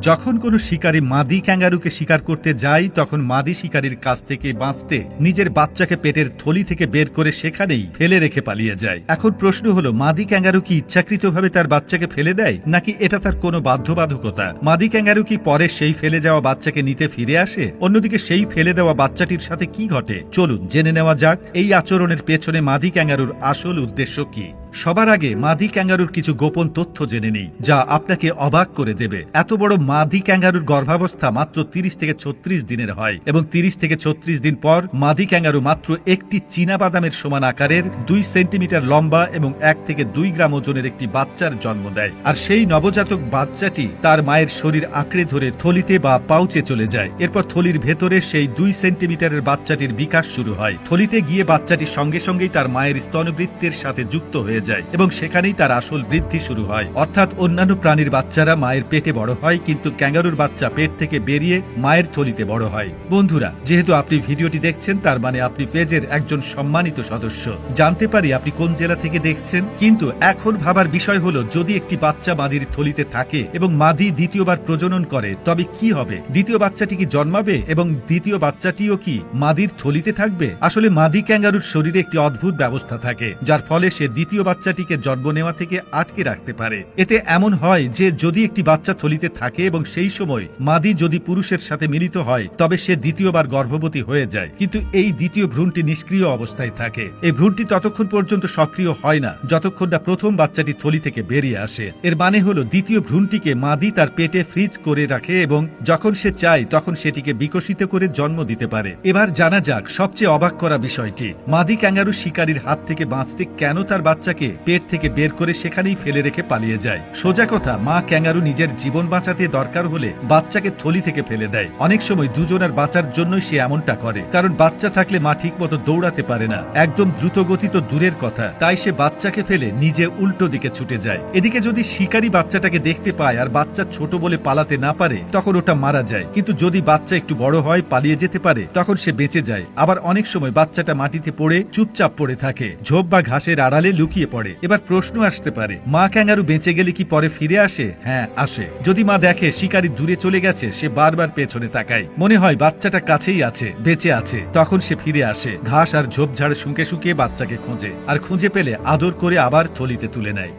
যখন কোনো শিকারী মাদি ক্যাঙ্গারুকে শিকার করতে যায় তখন মাদি শিকারীর কাছ থেকে বাঁচতে নিজের বাচ্চাকে পেটের থলি থেকে বের করে সেখানেই ফেলে রেখে পালিয়ে যায়। এখন প্রশ্ন হলো, মাদি ক্যাঙ্গারু কি ইচ্ছাকৃতভাবে তার বাচ্চাকে ফেলে দেয় নাকি এটা তার কোনো বাধ্যবাধকতা? মাদি ক্যাঙ্গারু কি পরে সেই ফেলে যাওয়া বাচ্চাকে নিতে ফিরে আসে? অন্যদিকে সেই ফেলে দেওয়া বাচ্চাটির সাথে কি ঘটে চলুন জেনে নেওয়া যাক এই আচরণের পেছনে মাদি ক্যাঙ্গারুর আসল উদ্দেশ্য কি। সবার আগে মাদি ক্যাঙ্গারুর কিছু গোপন তথ্য জেনে নেই যা আপনাকে অবাক করে দেবে। এত বড় মাদি ক্যাঙ্গারুর গর্ভাবস্থা মাত্র 30 থেকে 36 দিনের হয় এবং 30 থেকে 36 দিন পর মাদি ক্যাঙ্গারু মাত্র একটি চীনা বাদামের সমান আকারের 2 সেন্টিমিটার লম্বা এবং 1 থেকে 2 গ্রাম ওজনের একটি বাচ্চার জন্ম দেয়। আর সেই নবজাতক বাচ্চাটি তার মায়ের শরীর আঁকড়ে ধরে থলিতে বা পাউচে চলে যায়। এরপর থলির ভেতরে সেই 2 সেন্টিমিটারের বাচ্চাটির বিকাশ শুরু হয়। থলিতে গিয়ে বাচ্চাটির সঙ্গে সঙ্গেই তার মায়ের স্তনবৃত্তের সাথে যুক্ত হয়ে যায় এবং সেখানেই তার আসল বৃদ্ধি শুরু হয়। অর্থাৎ অন্যান্য প্রাণীর বাচ্চারা মায়ের পেটে বড় হয়, কিন্তু ক্যাঙ্গারুর বাচ্চা পেট থেকে বেরিয়ে মায়ের থলিতে বড় হয়। বন্ধুরা, যেহেতু আপনি ভিডিওটি দেখছেন তার মানে আপনি পেজের একজন সম্মানিত সদস্য। জানতে পারি আপনি কোন জেলা থেকে দেখছেন, কিন্তু এখন ভাবার বিষয় হলো, যদি একটি বাচ্চা মাদির থলিতে থাকে এবং মাদি দ্বিতীয়বার প্রজনন করে তবে কি হবে? দ্বিতীয় বাচ্চাটি কি জন্মাবে এবং দ্বিতীয় বাচ্চাটিও কি মাদির থলিতে থাকবে? আসলে মাদি ক্যাঙ্গারুর শরীরে একটি অদ্ভুত ব্যবস্থা থাকে যার ফলে সে দ্বিতীয় বাচ্চাটিকে জন্ম নেওয়া থেকে আটকে রাখতে পারে। এতে এমন হয় যে যদি একটি বাচ্চা থলিতে থাকে এবং সেই সময় মাদি যদি পুরুষের সাথে মিলিত হয় তবে সে দ্বিতীয়বার গর্ভবতী হয়ে যায়, কিন্তু এই দ্বিতীয় ভ্রূণটি নিষ্ক্রিয় অবস্থায় থাকে। এই ভ্রূণটি ততক্ষণ পর্যন্ত সক্রিয় হয় না যতক্ষণ না প্রথম বাচ্চাটি থলি থেকে বেরিয়ে আসে। এর মানে হলো দ্বিতীয় ভ্রূণটিকে মাদি তার পেটে ফ্রিজ করে রাখে এবং যখন সে চায় তখন সেটিকে বিকশিত করে জন্ম দিতে পারে। এবার জানা যাক সবচেয়ে অবাক করা বিষয়টি, মাদি ক্যাঙ্গারু শিকারীর হাত থেকে বাঁচতে কেন তার বাচ্চাকে পেট থেকে বের করে সেখানেই ফেলে রেখে পালিয়ে যায়। সোজা কথা, মা ক্যাঙ্গারু নিজের জীবন বাঁচাতে দরকার হলে বাচ্চাকে থলি থেকে ফেলে দেয়। অনেক সময় দুজনের বাঁচার জন্যই সে এমনটা করে, কারণ বাচ্চা থাকলে মা ঠিক মতো দৌড়াতে পারে না, একদম দ্রুত গতি তো দূরের কথা, তাই সে বাচ্চাকে ফেলে নিজে উল্টো দিকে ছুটে যায়। এদিকে যদি শিকারী বাচ্চাটাকে দেখতে পায় আর বাচ্চা ছোট বলে পালাতে না পারে তখন ওটা মারা যায়, কিন্তু যদি বাচ্চা একটু বড় হয় পালিয়ে যেতে পারে তখন সে বেঁচে যায়। আবার অনেক সময় বাচ্চাটা মাটিতে পড়ে চুপচাপ পড়ে থাকে, ঝোপ বা ঘাসের আড়ালে লুকিয়ে পড়ে। এবার প্রশ্ন আসতে পারে, মা ক্যাঙ্গারু বেঁচে গেলে কি পরে ফিরে আসে? হ্যাঁ, আসে। যদি মা দেখে শিকারী দূরে চলে গেছে সে বারবার পেছনে তাকায়, মনে হয় বাচ্চাটা কাছেই আছে, বেঁচে আছে, তখন সে ফিরে আসে, ঘাস আর ঝোপঝাড় শুঁকে শুঁকে বাচ্চাকে খোঁজে, আর খুঁজে পেলে আদর করে আবার থলিতে তুলে নেয়।